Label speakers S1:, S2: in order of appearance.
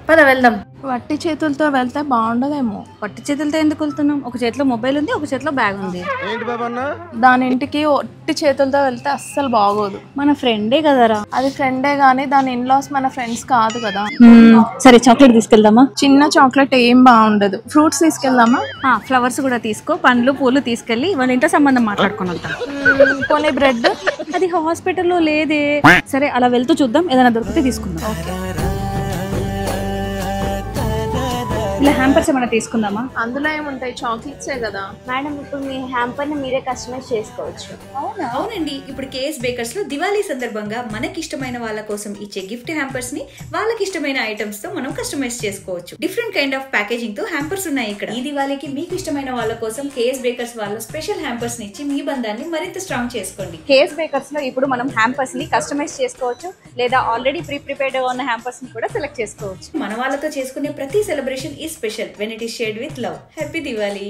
S1: పద వెళ్దాం.
S2: వట్టి చేతులతో వెళ్తే బాగుండదేమో.
S1: పట్టి చేతులతో ఎందుకు వెళ్తున్నాం? ఒక చేతిలో మొబైల్ ఉంది, ఒక చేతిలో బ్యాగ్ ఉంది.
S2: దాని ఇంటికి ఒట్టి చేతులతో వెళ్తే అస్సలు బాగోదు.
S1: మన ఫ్రెండే కదరా.
S2: అది ఫ్రెండే గానీ దాని ఇన్లాస్ మన ఫ్రెండ్స్ కాదు కదా.
S1: సరే చాక్లెట్ తీసుకెళ్దామా?
S2: చిన్న చాక్లెట్ ఏం బాగుండదు. ఫ్రూట్స్ తీసుకెళ్దామా?
S1: ఫ్లవర్స్ కూడా తీసుకో, పండ్లు పూలు తీసుకెళ్లి వాళ్ళ ఇంట్లో సంబంధం మాట్లాడుకుని వద్దాం.
S2: పోనీ బ్రెడ్?
S1: అది హాస్పిటల్లో లేదే. సరే అలా వెళ్తూ చూద్దాం, ఏదైనా దొరికితే తీసుకుందాం. ఇలా హ్యాంపర్స్ ఏమైనా తీసుకుందామా?
S2: అందులో ఏముంటాయి? చాక్లెట్సే కదా
S3: మేడం. ఇప్పుడు మీ హ్యాంపర్ ని మీరే కస్టమైజ్ చేసుకోవచ్చు.
S4: అవునండి. ఇప్పుడు కేఎస్ బేకర్స్ లో దివాళీ సందర్భంగా మనకి ఇష్టమైన వాళ్ళ కోసం ఇచ్చే గిఫ్ట్ హ్యాంపర్స్ ని వాళ్ళకి ఇష్టమైన ఐటమ్స్ తో మనం కస్టమైజ్ చేసుకోవచ్చు. డిఫరెంట్ కైండ్ ఆఫ్ ప్యాకేజింగ్ తో హ్యాంపర్స్ ఉన్నాయి ఇక్కడ. ఈ దివాళీకి మీకు ఇష్టమైన వాళ్ళ కోసం కేఎస్ బేకర్స్ వాళ్ళ స్పెషల్ హ్యాంపర్స్ ని ఇచ్చి మీ బంధాన్ని మరింత స్ట్రాంగ్ చేసుకోండి.
S1: కేఎస్ బేకర్స్ లో ఇప్పుడు మనం హ్యాంపర్స్ ని కస్టమైజ్ చేసుకోవచ్చు, లేదా ఆల్రెడీ ప్రిపేర్డ్ గా ఉన్న హ్యాంపర్స్ ని కూడా సెలెక్ట్ చేసుకోవచ్చు.
S4: మన వాళ్ళతో చేసుకునే ప్రతి సెలబ్రేషన్ ఈ special when it is shared with love. Happy Diwali!